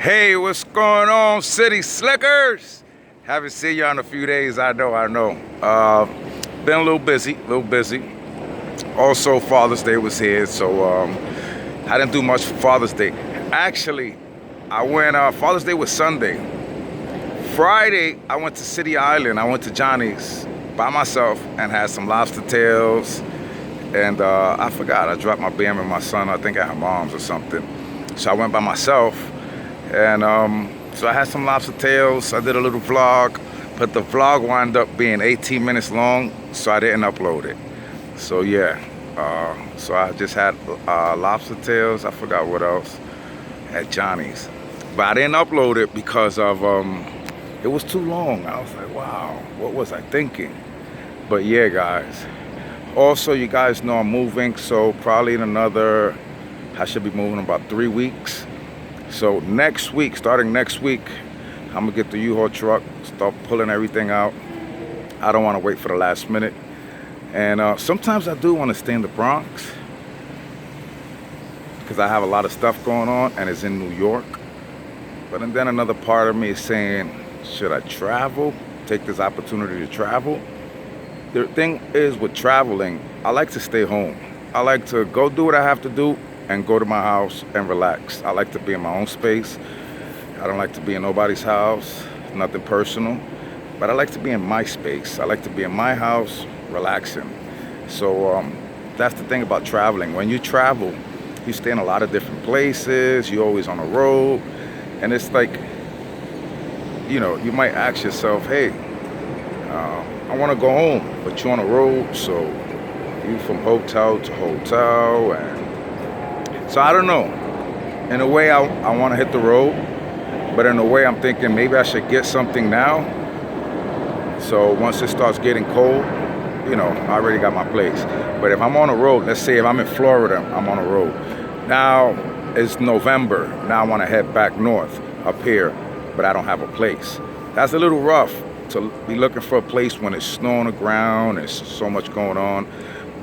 Hey, what's going on, City Slickers? Haven't seen y'all in a few days. I know. Been a little busy. Also, Father's Day was here, so I didn't do much for Father's Day. Actually, I went. Father's Day was Sunday. Friday, I went to City Island. I went to Johnny's by myself and had some lobster tails. And I forgot. I dropped my BM and my son. I think at her mom's or something. So I went by myself. And so I had some lobster tails. I did a little vlog, but the vlog wound up being 18 minutes long, so I didn't upload it. So yeah, so I just had lobster tails. I forgot what else at Johnny's, but I didn't upload it because of it was too long. I was like, wow, what was I thinking? But yeah, guys. Also, you guys know I'm moving, so probably in I should be moving in about 3 weeks. So next week, starting next week, I'm gonna get the U-Haul truck, start pulling everything out. I don't want to wait for the last minute. And sometimes I do want to stay in the Bronx because I have a lot of stuff going on and it's in New York. But then another part of me is saying, should I travel? Take this opportunity to travel? The thing is with traveling, I like to stay home. I like to go do what I have to do and go to my house and relax. I like to be in my own space. I don't like to be in nobody's house, nothing personal, but I like to be in my space. I like to be in my house, relaxing. So that's the thing about traveling. When you travel, you stay in a lot of different places, you're always on the road, and it's like, you know, you might ask yourself, hey, I wanna go home, but you're on the road, so you from hotel to hotel, and so I don't know. In a way, I want to hit the road, but in a way, I'm thinking maybe I should get something now. So once it starts getting cold, you know, I already got my place. But if I'm on the road, let's say if I'm in Florida, I'm on the road. Now it's November. Now I want to head back north up here, but I don't have a place. That's a little rough to be looking for a place when it's snow on the ground. There's so much going on.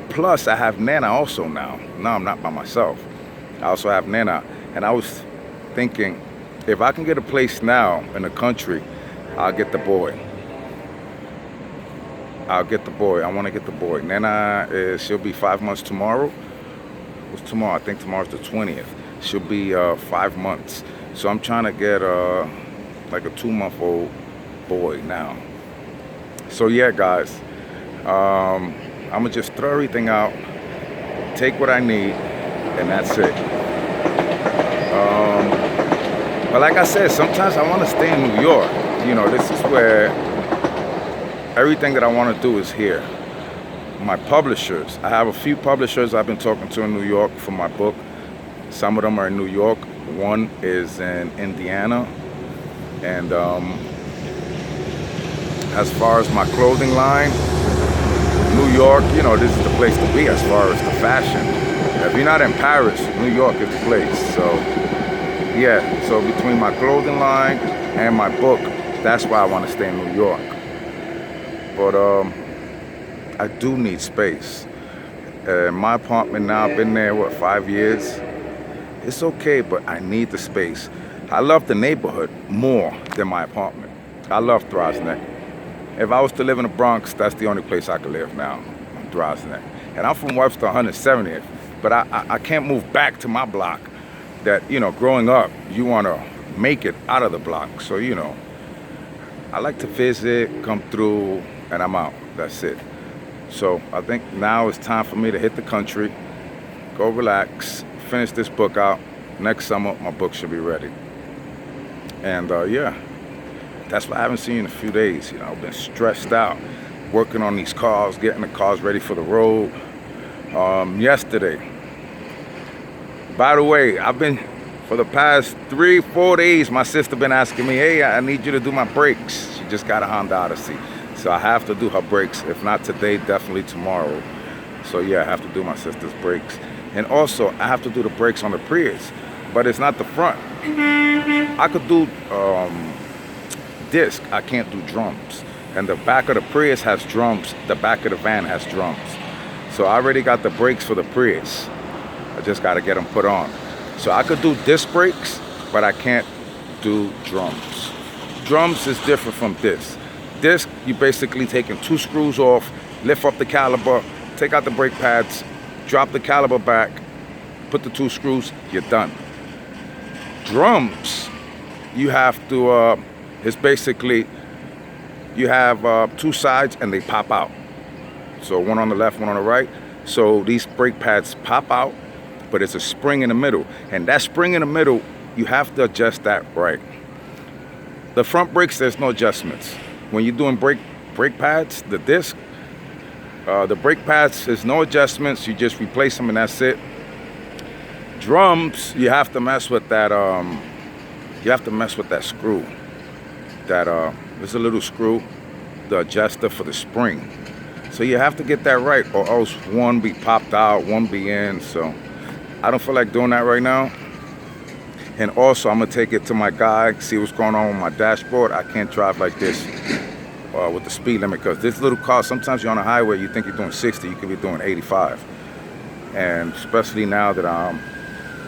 Plus, I have Nana also now. Now I'm not by myself. I also have Nana, and I was thinking, if I can get a place now in the country, I'll get the boy. I want to get the boy. Nana she'll be 5 months tomorrow. What's tomorrow? I think tomorrow's the 20th. She'll be 5 months. So I'm trying to get like a 2-month-old boy now. So yeah, guys, I'm gonna just throw everything out, take what I need, and that's it. But like I said, sometimes I want to stay in New York. You know, this is where everything that I want to do is here. My publishers, I have a few publishers I've been talking to in New York for my book. Some of them are in New York. One is in Indiana. And as far as my clothing line, New York, you know, this is the place to be as far as the fashion. If you're not in Paris, New York is the place. So yeah, so between my clothing line and my book, that's why I want to stay in New York. But I do need space. My apartment now, I've been there, 5 years? It's okay, but I need the space. I love the neighborhood more than my apartment. I love Throgs Neck. If I was to live in the Bronx, that's the only place I could live now, Throgs Neck. And I'm from Webster 170th, but I can't move back to my block. That, you know, growing up, you want to make it out of the block. So, you know, I like to visit, come through, and I'm out. That's it. So I think now it's time for me to hit the country, go relax, finish this book out. Next summer, my book should be ready. And yeah, that's why I haven't seen you in a few days. You know, I've been stressed out, working on these cars, getting the cars ready for the road. Yesterday, by the way, I've been, for the past 3-4 days, my sister been asking me, hey, I need you to do my brakes. She just got a Honda Odyssey. So I have to do her brakes. If not today, definitely tomorrow. So yeah, I have to do my sister's brakes. And also, I have to do the brakes on the Prius, but it's not the front. I could do disc, I can't do drums. And the back of the Prius has drums, the back of the van has drums. So I already got the brakes for the Prius. I just got to get them put on. So I could do disc brakes, but I can't do drums. Drums is different from disc. Disc, you basically taking 2 screws off, lift up the caliper, take out the brake pads, drop the caliper back, put the 2 screws, you're done. Drums, you have to, it's basically, you have 2 sides and they pop out. So one on the left, one on the right. So these brake pads pop out, but it's a spring in the middle. And that spring in the middle, you have to adjust that right. The front brakes, there's no adjustments. When you're doing brake pads, the disc, the brake pads, there's no adjustments. You just replace them and that's it. Drums, you have to mess with that. You have to mess with that screw. There's a little screw, the adjuster for the spring. So you have to get that right, or else one be popped out, one be in. So I don't feel like doing that right now. And also, I'm gonna take it to my guy, see what's going on with my dashboard. I can't drive like this with the speed limit, because this little car, sometimes you're on a highway, you think you're doing 60, you could be doing 85. And especially now that I'm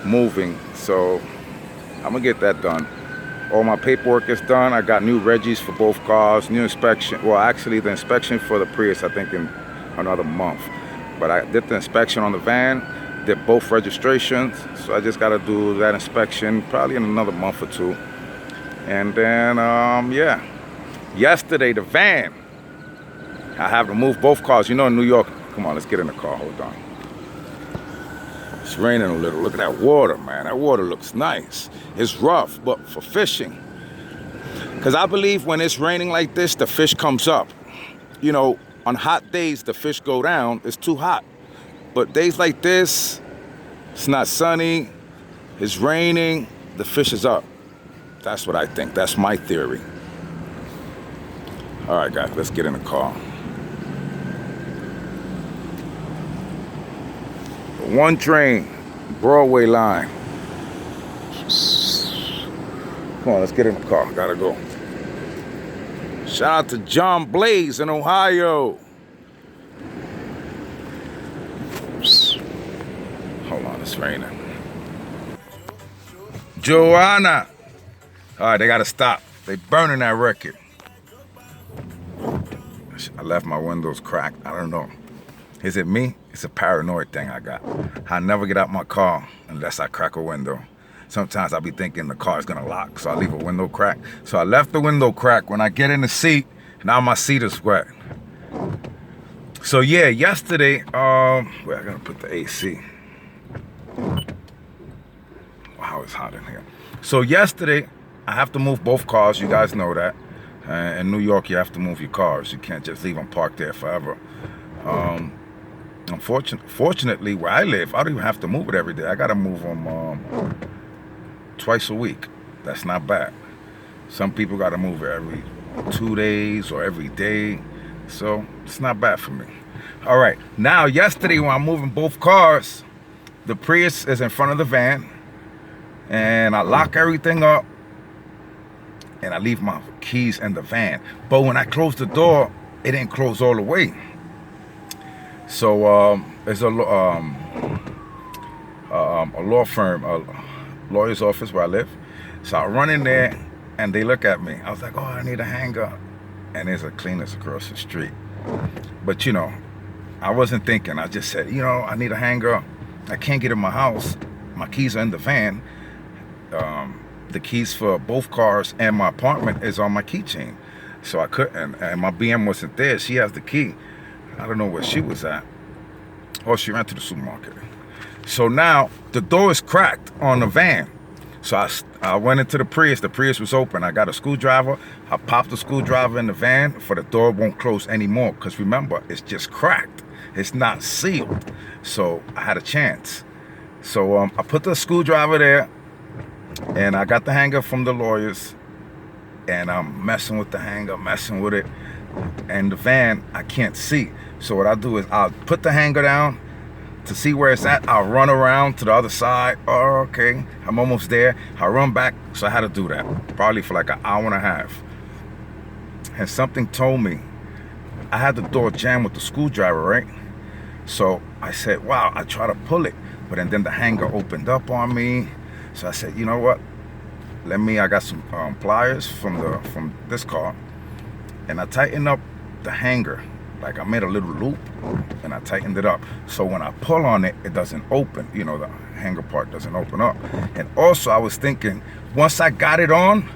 moving, so I'm gonna get that done. All my paperwork is done. I got new reggies for both cars, new inspection. Well, actually the inspection for the Prius, I think in another month. But I did the inspection on the van, did both registrations. So I just gotta do that inspection probably in another month or 2. And then, yeah. Yesterday, the van, I have to move both cars. You know, in New York, come on, let's get in the car, hold on. It's raining a little. Look at that water, man. That water looks nice. It's rough, but for fishing. Because I believe when it's raining like this, the fish comes up. You know, on hot days, the fish go down. It's too hot. But days like this, it's not sunny, it's raining, the fish is up. That's what I think. That's my theory. All right, guys, let's get in the car. One train, Broadway line. Come on, let's get in the car. Gotta go. Shout out to John Blaze in Ohio. Hold on, it's raining. Joanna. All right, they gotta stop. They burning that record. I left my windows cracked. I don't know. Is it me? It's a paranoid thing I got. I never get out my car unless I crack a window. Sometimes I'll be thinking the car's gonna lock, so I leave a window cracked. So I left the window cracked. When I get in the seat, now my seat is wet. So yeah, yesterday, I gotta put the AC. Wow, it's hot in here. So yesterday, I have to move both cars. You guys know that. In New York, you have to move your cars. You can't just leave them parked there forever. Fortunately, where I live, I don't even have to move it every day. I gotta move them twice a week. That's not bad. Some people gotta move it every 2 days or every day. So it's not bad for me. All right, now yesterday when I'm moving both cars, the Prius is in front of the van, and I lock everything up, and I leave my keys in the van. But when I close the door, it didn't close all the way. So there's a law firm, a lawyer's office where I live. So I run in there, and they look at me. I was like, oh, I need a hanger. And there's a cleaners across the street. But, you know, I wasn't thinking. I just said, you know, I need a hanger. I can't get in my house. My keys are in the van. The keys for both cars and my apartment is on my keychain. So I couldn't, and my BM wasn't there. She has the key. I don't know where she was at. Oh, she ran to the supermarket. So now the door is cracked on the van. So I went into the Prius. The Prius was open. I got a screwdriver. I popped the screwdriver in the van for the door won't close anymore. Because remember, it's just cracked. It's not sealed. So I had a chance. So I put the screwdriver there, and I got the hanger from the lawyers, and I'm messing with the hanger, messing with it. And the van, I can't see. So what I do is I'll put the hanger down to see where it's at. I'll run around to the other side. Oh, okay, I'm almost there. I'll run back. So I had to do that probably for like an hour and a half. And something told me I had the door jammed with the screwdriver, right? So I said, wow, I try to pull it, but then the hanger opened up on me. So I said, you know what? I got some pliers from this car, and I tightened up the hanger. Like I made a little loop and I tightened it up. So when I pull on it, it doesn't open. You know, the hanger part doesn't open up. And also I was thinking, once I got it on,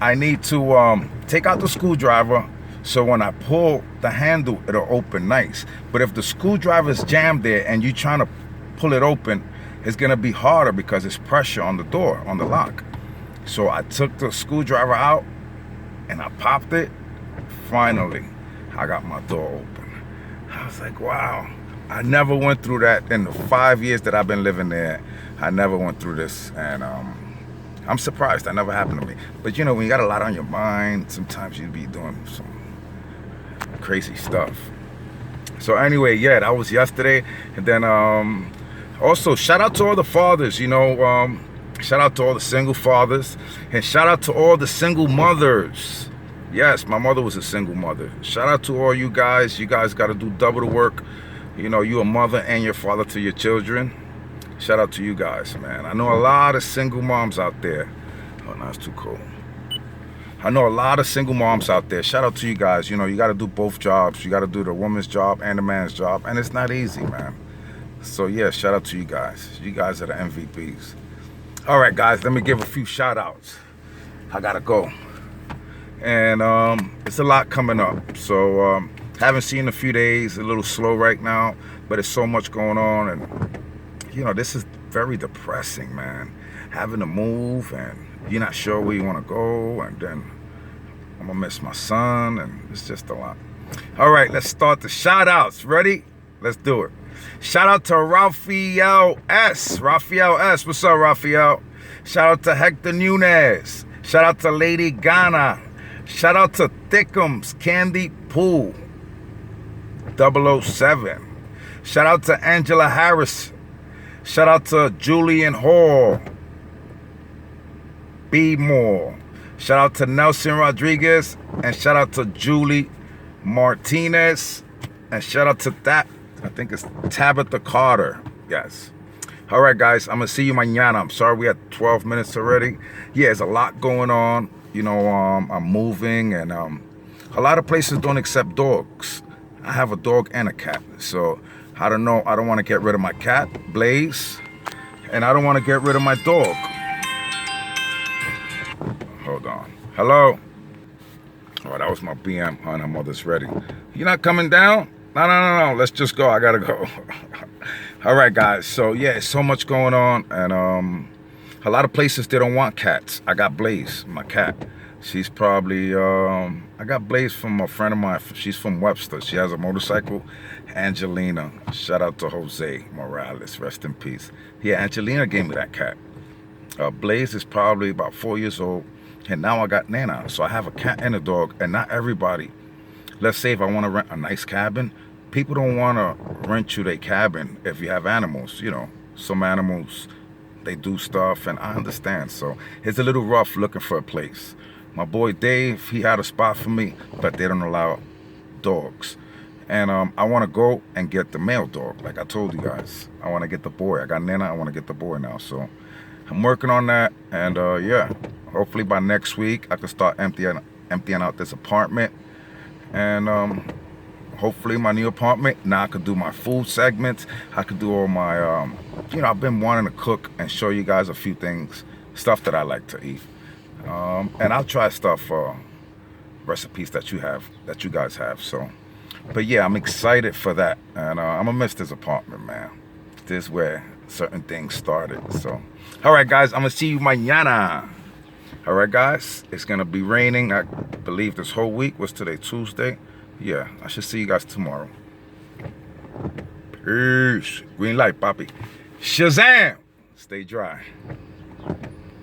I need to take out the screwdriver, so when I pull the handle, it'll open nice. But if the screwdriver's jammed there and you're trying to pull it open, it's gonna be harder because it's pressure on the door, on the lock. So I took the screwdriver out and I popped it. Finally, I got my door open. I was like, wow. I never went through that in the 5 years that I've been living there. I never went through this, and I'm surprised. That never happened to me. But you know, when you got a lot on your mind, sometimes you'd be doing some crazy stuff. So anyway, yeah, that was yesterday. And then also shout out to all the fathers, you know, shout out to all the single fathers, and shout out to all the single mothers. Yes, my mother was a single mother. Shout out to all you guys. You guys got to do double the work. You know, you're a mother and your father to your children. Shout out to you guys, man. I know a lot of single moms out there. Oh, no, it's too cold. I know a lot of single moms out there. Shout out to you guys. You know, you got to do both jobs. You got to do the woman's job and the man's job. And it's not easy, man. So, yeah, shout out to you guys. You guys are the MVPs. All right, guys, let me give a few shout outs. I got to go. And it's a lot coming up. So haven't seen in a few days, a little slow right now, but it's so much going on. And, you know, this is very depressing, man. Having to move and you're not sure where you want to go. And then I'm going to miss my son. And it's just a lot. All right, let's start the shout outs. Ready? Let's do it. Shout out to Raphael S. Raphael S. What's up, Raphael? Shout out to Hector Nunez. Shout out to Lady Ghana. Shout out to Thickums Candy Pool 007. Shout out to Angela Harris. Shout out to Julian Hall. B. Moore. Shout out to Nelson Rodriguez. And shout out to Julie Martinez. And shout out to that, I think it's Tabitha Carter. Yes. All right, guys. I'm going to see you mañana. I'm sorry we had 12 minutes already. Yeah, there's a lot going on. You know, I'm moving, and a lot of places don't accept dogs. I have a dog and a cat. So, I don't know. I don't want to get rid of my cat, Blaze. And I don't want to get rid of my dog. Hold on. Hello? Oh, that was my BM. Her and her mother's ready. You not coming down? No. Let's just go. I got to go. All right, guys. So, yeah, so much going on. And a lot of places, they don't want cats. I got Blaze, my cat. She's probably, I got Blaze from a friend of mine. She's from Webster. She has a motorcycle. Angelina. Shout out to Jose Morales. Rest in peace. Yeah, Angelina gave me that cat. Blaze is probably about 4 years old. And now I got Nana. So I have a cat and a dog. And not everybody. Let's say if I want to rent a nice cabin, people don't want to rent you their cabin if you have animals. You know, some animals, they do stuff, and I understand. So it's a little rough looking for a place. My boy Dave, he had a spot for me, but they don't allow dogs. And I want to go and get the male dog, like I told you guys. I want to get the boy. I got Nana, I want to get the boy now. So I'm working on that, and yeah, hopefully by next week I can start emptying out this apartment. And hopefully my new apartment, now I could do my food segments. I could do all my, you know, I've been wanting to cook and show you guys a few things, stuff that I like to eat. And I'll try stuff, recipes that you guys have. So, but yeah, I'm excited for that. And I'm gonna miss this apartment, man. This is where certain things started. So, all right, guys, I'm gonna see you mañana. All right, guys, it's gonna be raining. I believe this whole week. Was today, Tuesday? Yeah, I should see you guys tomorrow. Peace. Green light, Poppy. Shazam! Stay dry.